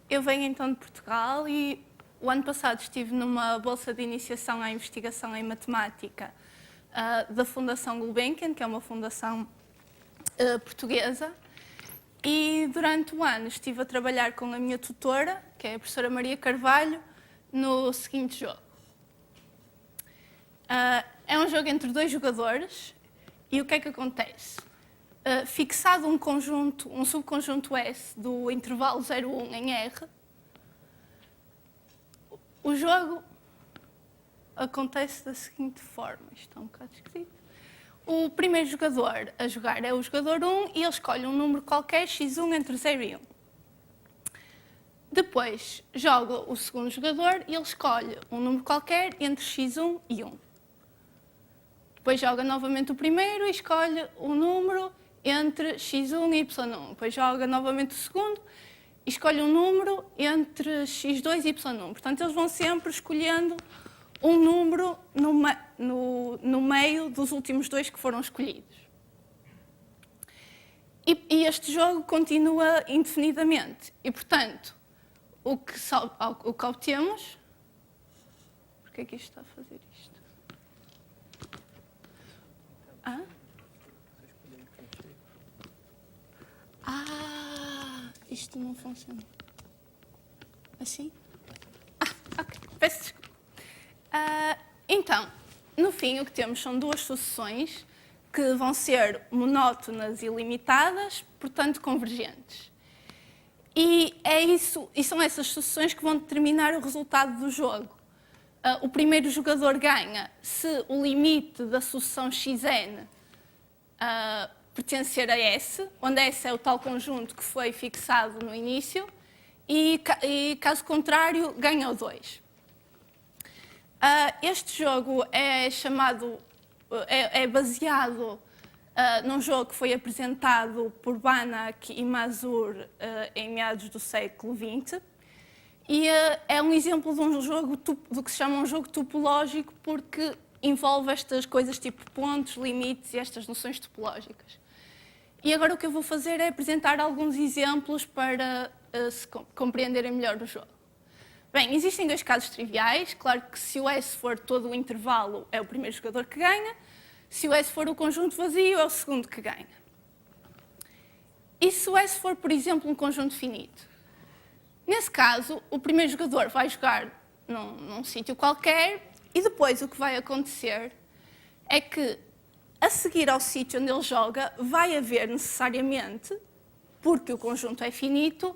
Eu venho então de Portugal e o ano passado estive numa bolsa de iniciação à investigação em matemática da Fundação Gulbenkian, que é uma fundação portuguesa, e durante o ano estive a trabalhar com a minha tutora, que é a professora Maria Carvalho, no seguinte jogo. É um jogo entre 2 jogadores e o que é que acontece? Fixado um subconjunto S do intervalo 0,1 em R, o jogo acontece da seguinte forma. Isto está um bocado esquisito. O primeiro jogador a jogar é o jogador 1 e ele escolhe um número qualquer, x1, entre 0 e 1. Depois joga o segundo jogador e ele escolhe um número qualquer entre x1 e 1. Depois joga novamente o primeiro e escolhe um número entre x1 e y1. Depois joga novamente o segundo e escolhe um número entre x2 e y1. Portanto, eles vão sempre escolhendo um número no meio dos últimos 2 que foram escolhidos. E este jogo continua indefinidamente. E, portanto, o que obtemos... Porquê é que isto está a fazer isto? Isto não funciona. Assim? Ok. Peço desculpa. Então, no fim, o que temos são 2 sucessões que vão ser monótonas e limitadas, portanto convergentes. E são essas sucessões que vão determinar o resultado do jogo. O primeiro jogador ganha se o limite da sucessão xn pertencer a S, onde S é o tal conjunto que foi fixado no início, e caso contrário, ganha o 2. Este jogo é baseado num jogo que foi apresentado por Banach e Mazur em meados do século XX, e é um exemplo de um jogo do que se chama um jogo topológico, porque envolve estas coisas tipo pontos, limites e estas noções topológicas. E agora o que eu vou fazer é apresentar alguns exemplos para se compreenderem melhor o jogo. Bem, existem 2 casos triviais. Claro que se o S for todo o intervalo, é o primeiro jogador que ganha. Se o S for o conjunto vazio, é o segundo que ganha. E se o S for, por exemplo, um conjunto finito? Nesse caso, o primeiro jogador vai jogar num sítio qualquer e depois o que vai acontecer é que, a seguir ao sítio onde ele joga, vai haver necessariamente, porque o conjunto é finito,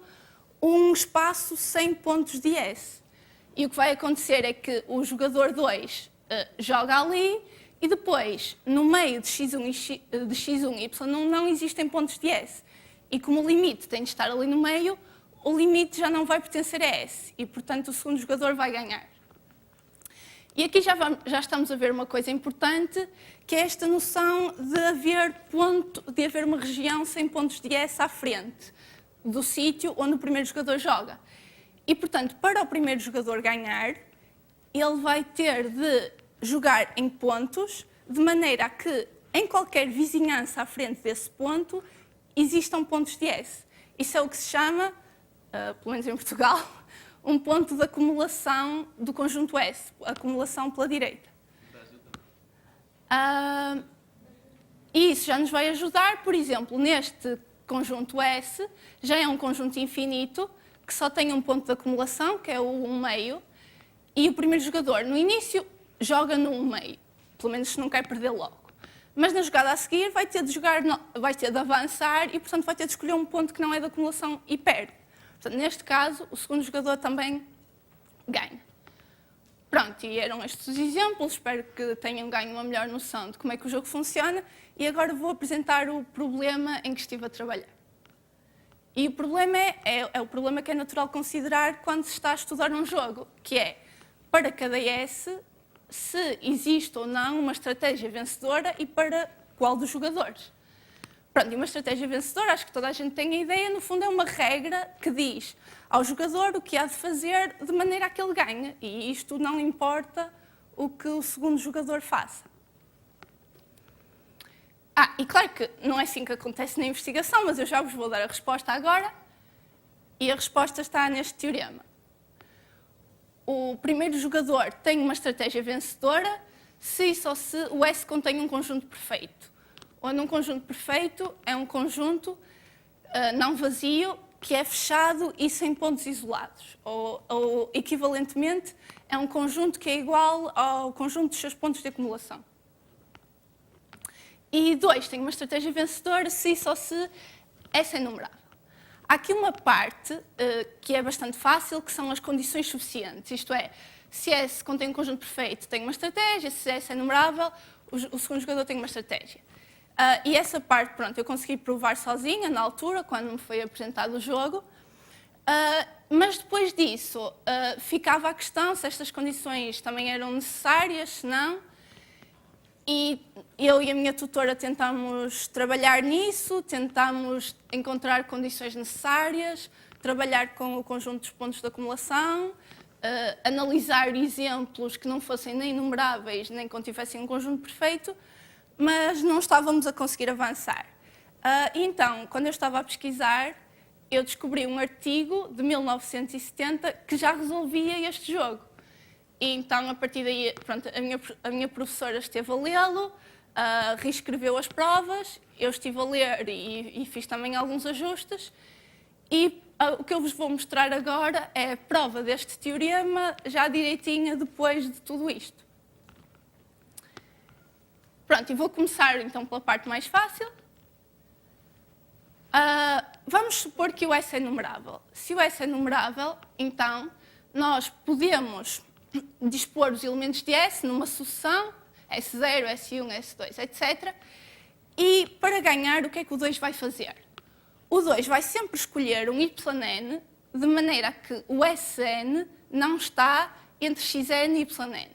um espaço sem pontos de S. E o que vai acontecer é que o jogador 2 joga ali e depois, no meio de x1 e y1, não existem pontos de S. E como o limite tem de estar ali no meio, o limite já não vai pertencer a S. E, portanto, o segundo jogador vai ganhar. E aqui já estamos a ver uma coisa importante, que é esta noção de haver uma região sem pontos de S à frente do sítio onde o primeiro jogador joga. E, portanto, para o primeiro jogador ganhar, ele vai ter de jogar em pontos, de maneira a que, em qualquer vizinhança à frente desse ponto, existam pontos de S. Isso é o que se chama, pelo menos em Portugal, um ponto de acumulação do conjunto S, acumulação pela direita. E isso já nos vai ajudar, por exemplo, neste conjunto S, já é um conjunto infinito, que só tem um ponto de acumulação, que é o 1/2, e o primeiro jogador, no início, joga no 1/2, pelo menos se não quer perder logo. Mas na jogada a seguir vai ter de avançar e, portanto, vai ter de escolher um ponto que não é de acumulação e perde. Portanto, neste caso, o segundo jogador também ganha. Pronto, e eram estes os exemplos. Espero que tenham ganho uma melhor noção de como é que o jogo funciona. E agora vou apresentar o problema em que estive a trabalhar. E o problema é o problema que é natural considerar quando se está a estudar um jogo, que é, para cada S, se existe ou não uma estratégia vencedora e para qual dos jogadores. Pronto, e uma estratégia vencedora, acho que toda a gente tem a ideia, no fundo é uma regra que diz ao jogador o que há de fazer de maneira a que ele ganhe. E isto não importa o que o segundo jogador faça. E claro que não é assim que acontece na investigação, mas eu já vos vou dar a resposta agora. E a resposta está neste teorema. O primeiro jogador tem uma estratégia vencedora se e só se o S contém um conjunto perfeito. Onde um conjunto perfeito é um conjunto não vazio, que é fechado e sem pontos isolados. Ou, equivalentemente, é um conjunto que é igual ao conjunto dos seus pontos de acumulação. E 2, tem uma estratégia vencedora se e só se S é numerável. Há aqui uma parte que é bastante fácil, que são as condições suficientes. Isto é, se S contém um conjunto perfeito, tem uma estratégia, se S é numerável, o segundo jogador tem uma estratégia. E essa parte, pronto, eu consegui provar sozinha, na altura, quando me foi apresentado o jogo. Mas depois disso, ficava a questão se estas condições também eram necessárias, se não. E eu e a minha tutora tentámos trabalhar nisso, tentámos encontrar condições necessárias, trabalhar com o conjunto dos pontos de acumulação, analisar exemplos que não fossem nem numeráveis, nem contivessem um conjunto perfeito, mas não estávamos a conseguir avançar. Então, quando eu estava a pesquisar, eu descobri um artigo de 1970 que já resolvia este jogo. E então, a partir daí, pronto, a minha professora esteve a lê-lo, reescreveu as provas, eu estive a ler e fiz também alguns ajustes. E o que eu vos vou mostrar agora é a prova deste teorema, já direitinha depois de tudo isto. Pronto, e vou começar então pela parte mais fácil. Vamos supor que o S é numerável. Se o S é numerável, então nós podemos dispor os elementos de S numa sucessão, S0, S1, S2, etc. E para ganhar, o que é que o 2 vai fazer? O 2 vai sempre escolher um YN de maneira a que o Sn não está entre Xn e Yn.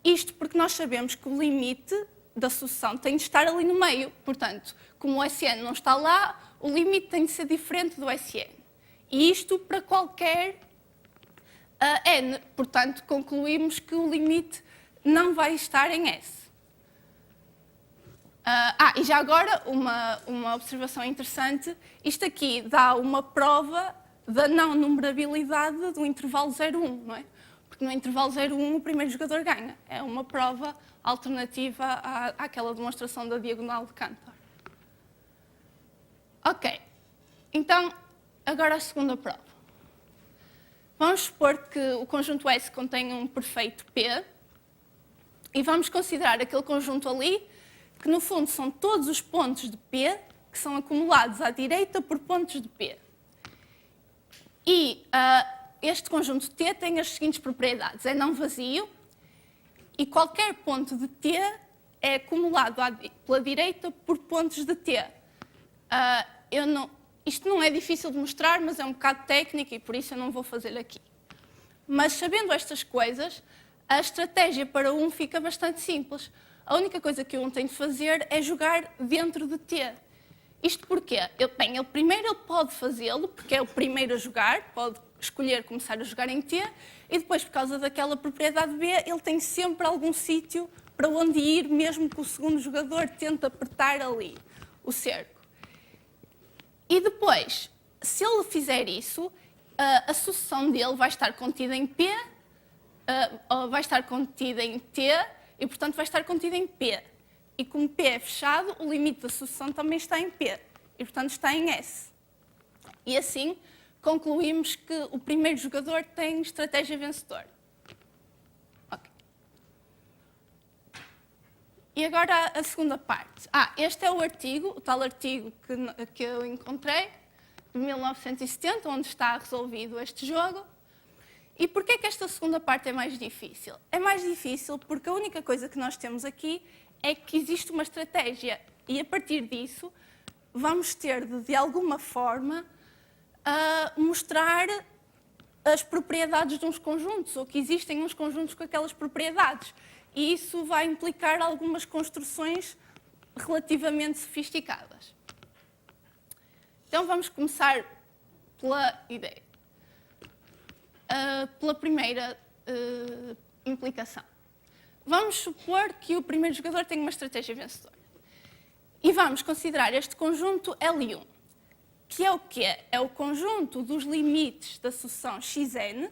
Isto porque nós sabemos que o limite da sucessão tem de estar ali no meio. Portanto, como o Sn não está lá, o limite tem de ser diferente do Sn. E isto para qualquer n. Portanto, concluímos que o limite não vai estar em S. E já agora, uma observação interessante. Isto aqui dá uma prova da não numerabilidade do intervalo 0,1, não é? Porque no intervalo 0,1 o primeiro jogador ganha. É uma prova alternativa àquela demonstração da diagonal de Cantor. Ok, então, agora a segunda prova. Vamos supor que o conjunto S contém um perfeito P e vamos considerar aquele conjunto ali, que no fundo são todos os pontos de P que são acumulados à direita por pontos de P. E este conjunto T tem as seguintes propriedades. É não vazio e qualquer ponto de T é acumulado pela direita por pontos de T. Isto não é difícil de mostrar, mas é um bocado técnico e por isso eu não vou fazer aqui. Mas sabendo estas coisas, a estratégia para 1 fica bastante simples. A única coisa que o 1 tem de fazer é jogar dentro de T. Isto porquê? Ele primeiro ele pode fazê-lo, porque é o primeiro a jogar, pode escolher começar a jogar em T, e depois, por causa daquela propriedade B, ele tem sempre algum sítio para onde ir, mesmo que o segundo jogador tente apertar ali o cerco. E depois, se ele fizer isso, a sucessão dele vai estar contida em P, vai estar contida em T, e, portanto, vai estar contida em P. E como P é fechado, o limite da sucessão também está em P. E, portanto, está em S. E assim, concluímos que o primeiro jogador tem estratégia vencedora. Okay. E agora a segunda parte. Este é o artigo, o tal artigo que eu encontrei, de 1970, onde está resolvido este jogo. E porquê é que esta segunda parte é mais difícil? É mais difícil porque a única coisa que nós temos aqui é que existe uma estratégia e, a partir disso, vamos ter de alguma forma, mostrar as propriedades de uns conjuntos, ou que existem uns conjuntos com aquelas propriedades. E isso vai implicar algumas construções relativamente sofisticadas. Então, vamos começar pela ideia. Pela primeira implicação. Vamos supor que o primeiro jogador tem uma estratégia vencedora. E vamos considerar este conjunto L1. que é o quê? É o conjunto dos limites da sucessão xn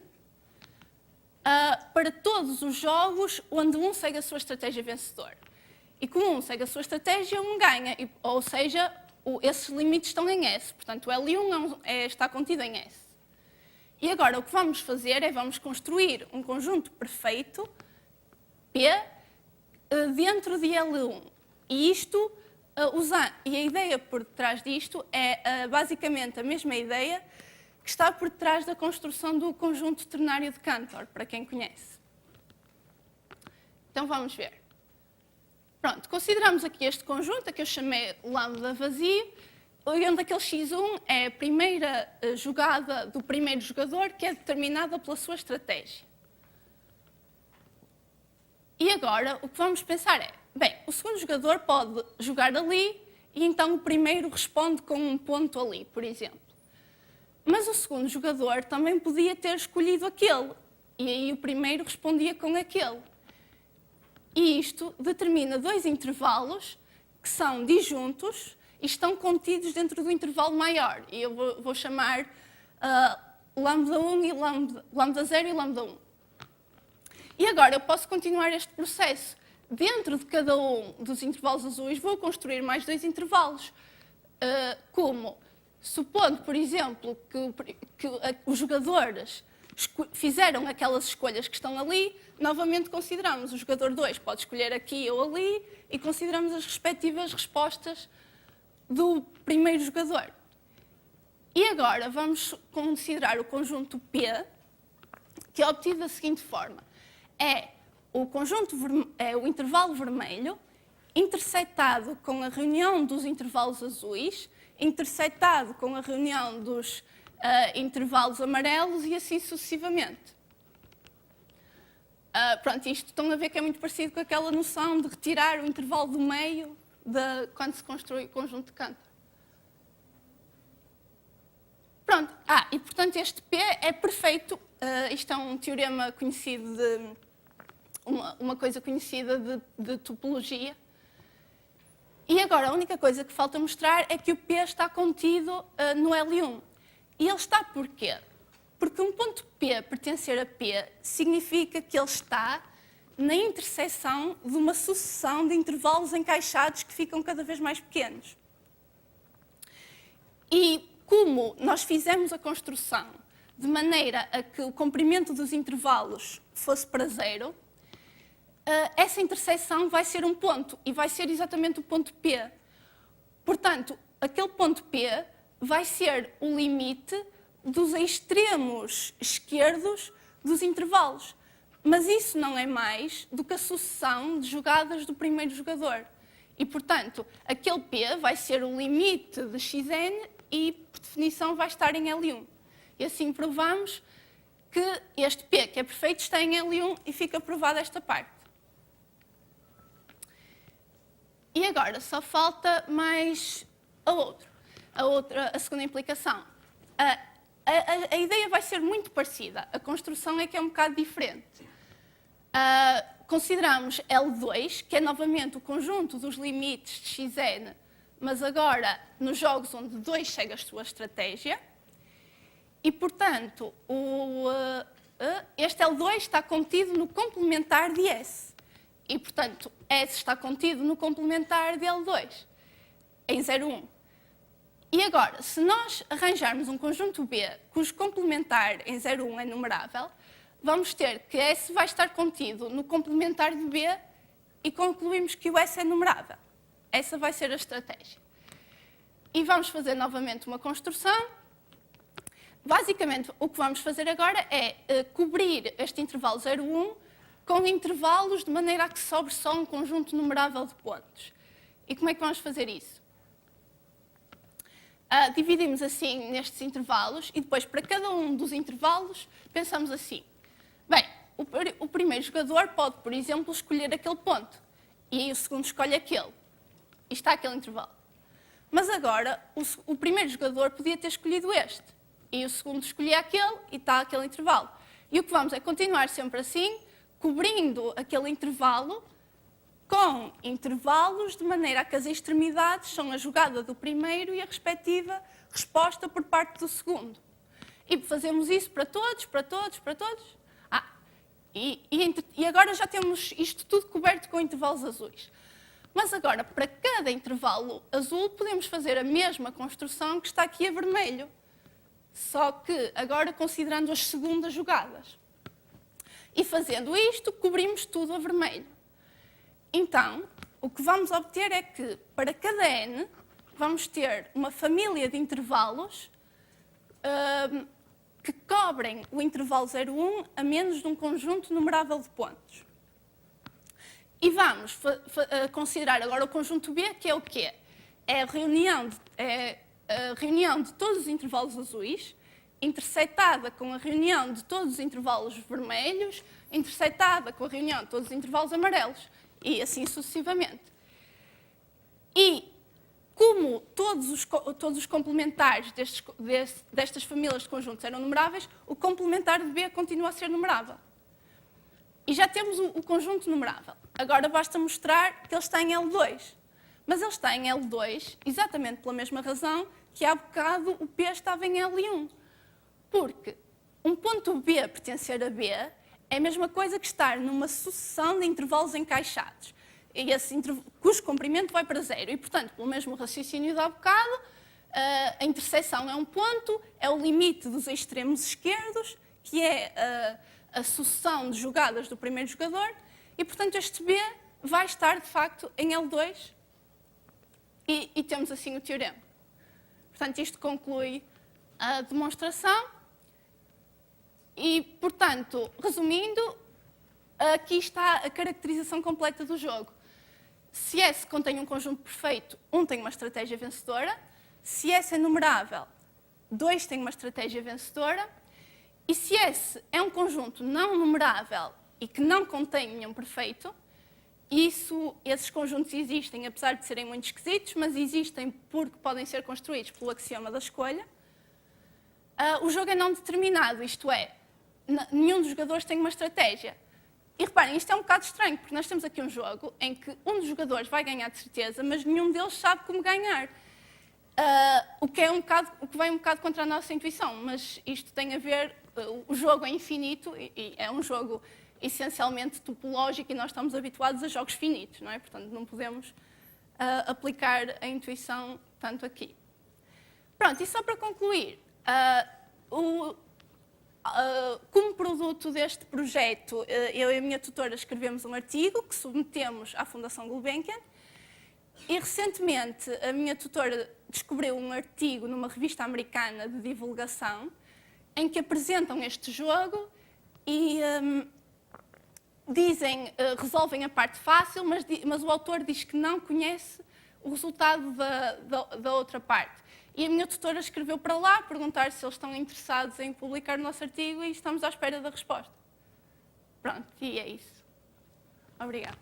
para todos os jogos onde um segue a sua estratégia vencedora. E como um segue a sua estratégia, um ganha. Ou seja, esses limites estão em S. Portanto, o L1 está contido em S. E agora o que vamos fazer é vamos construir um conjunto perfeito P dentro de L1. E isto, e a ideia por trás disto é basicamente a mesma ideia que está por trás da construção do conjunto ternário de Cantor, para quem conhece. Então vamos ver. Pronto, consideramos aqui este conjunto, que eu chamei lambda vazio, onde aquele x1 é a primeira jogada do primeiro jogador que é determinada pela sua estratégia. E agora o que vamos pensar é, bem, o segundo jogador pode jogar ali e então o primeiro responde com um ponto ali, por exemplo. Mas o segundo jogador também podia ter escolhido aquele e aí o primeiro respondia com aquele. E isto determina dois intervalos que são disjuntos e estão contidos dentro do intervalo maior. E eu vou chamar lambda 1 e lambda 0 e lambda 1. E agora eu posso continuar este processo. Dentro de cada um dos intervalos azuis vou construir mais dois intervalos. Como, supondo, por exemplo, que os jogadores fizeram aquelas escolhas que estão ali, novamente consideramos o jogador 2 pode escolher aqui ou ali e consideramos as respectivas respostas do primeiro jogador. E agora vamos considerar o conjunto P, que é obtido da seguinte forma. É o intervalo vermelho interceptado com a reunião dos intervalos azuis, interceptado com a reunião dos intervalos amarelos e assim sucessivamente. Pronto, isto estão a ver que é muito parecido com aquela noção de retirar o intervalo do meio quando se constrói o conjunto de Cantor. Pronto, e portanto este P é perfeito, isto é um teorema conhecido uma coisa conhecida de topologia. E agora a única coisa que falta mostrar é que o P está contido no L1. E ele está porquê? Porque um ponto P pertencer a P significa que ele está na interseção de uma sucessão de intervalos encaixados que ficam cada vez mais pequenos. E como nós fizemos a construção de maneira a que o comprimento dos intervalos fosse para zero, essa interseção vai ser um ponto e vai ser exatamente o ponto P. Portanto, aquele ponto P vai ser o limite dos extremos esquerdos dos intervalos. Mas isso não é mais do que a sucessão de jogadas do primeiro jogador. E, portanto, aquele P vai ser o limite de xn e, por definição, vai estar em L1. E assim provamos que este P, que é perfeito, está em L1 e fica provada esta parte. E agora só falta mais a segunda implicação. A ideia vai ser muito parecida, a construção é que é um bocado diferente. Consideramos L2, que é novamente o conjunto dos limites de xn, mas agora nos jogos onde 2 segue a sua estratégia. E, portanto, este L2 está contido no complementar de S. E, portanto, S está contido no complementar de L2, em 0,1. E agora, se nós arranjarmos um conjunto B cujo complementar em 0,1 é numerável, vamos ter que S vai estar contido no complementar de B e concluímos que o S é numerável. Essa vai ser a estratégia. E vamos fazer novamente uma construção. Basicamente, o que vamos fazer agora é cobrir este intervalo 0,1 com intervalos de maneira a que sobre só um conjunto numerável de pontos. E como é que vamos fazer isso? Dividimos assim nestes intervalos e depois para cada um dos intervalos pensamos assim. Bem, o primeiro jogador pode, por exemplo, escolher aquele ponto e aí o segundo escolhe aquele. E está aquele intervalo. Mas agora o primeiro jogador podia ter escolhido este e o segundo escolhia aquele e está aquele intervalo. E o que vamos é continuar sempre assim, cobrindo aquele intervalo com intervalos, de maneira a que as extremidades são a jogada do primeiro e a respectiva resposta por parte do segundo. E fazemos isso para todos, para todos, para todos. E agora já temos isto tudo coberto com intervalos azuis. Mas agora, para cada intervalo azul, podemos fazer a mesma construção que está aqui a vermelho. Só que agora considerando as segundas jogadas. E fazendo isto, cobrimos tudo a vermelho. Então, o que vamos obter é que, para cada n, vamos ter uma família de intervalos que cobrem o intervalo 0,1 a menos de um conjunto numerável de pontos. E vamos considerar agora o conjunto B, que é o quê? É a reunião de todos os intervalos azuis, intersetada com a reunião de todos os intervalos vermelhos, intersetada com a reunião de todos os intervalos amarelos, e assim sucessivamente. E como todos os complementares destas famílias de conjuntos eram numeráveis, o complementar de B continua a ser numerável. E já temos o conjunto numerável. Agora basta mostrar que ele está em L2. Mas ele está em L2 exatamente pela mesma razão que há bocado o P estava em L1. Porque um ponto B pertencer a B é a mesma coisa que estar numa sucessão de intervalos encaixados, cujo comprimento vai para 0. E, portanto, pelo mesmo raciocínio de há bocado, a interseção é um ponto, é o limite dos extremos esquerdos, que é a sucessão de jogadas do primeiro jogador, e, portanto, este B vai estar, de facto, em L2, e temos assim o teorema. Portanto, isto conclui a demonstração, e, portanto, resumindo, aqui está a caracterização completa do jogo. Se S contém um conjunto perfeito, 1 tem uma estratégia vencedora. Se S é numerável, 2 tem uma estratégia vencedora. E se S é um conjunto não numerável e que não contém nenhum perfeito, esses conjuntos existem, apesar de serem muito esquisitos, mas existem porque podem ser construídos pelo axioma da escolha. O jogo é não determinado, isto é, nenhum dos jogadores tem uma estratégia. E reparem, isto é um bocado estranho, porque nós temos aqui um jogo em que um dos jogadores vai ganhar de certeza, mas nenhum deles sabe como ganhar. O que vai um bocado contra a nossa intuição, mas isto tem a ver, o jogo é infinito e é um jogo essencialmente topológico e nós estamos habituados a jogos finitos, não é? Portanto, não podemos aplicar a intuição tanto aqui. Pronto, e só para concluir, como produto deste projeto, eu e a minha tutora escrevemos um artigo que submetemos à Fundação Gulbenkian e, recentemente, a minha tutora descobriu um artigo numa revista americana de divulgação em que apresentam este jogo e resolvem a parte fácil, mas o autor diz que não conhece o resultado da outra parte. E a minha tutora escreveu para lá perguntar se eles estão interessados em publicar o nosso artigo e estamos à espera da resposta. Pronto, e é isso. Obrigada.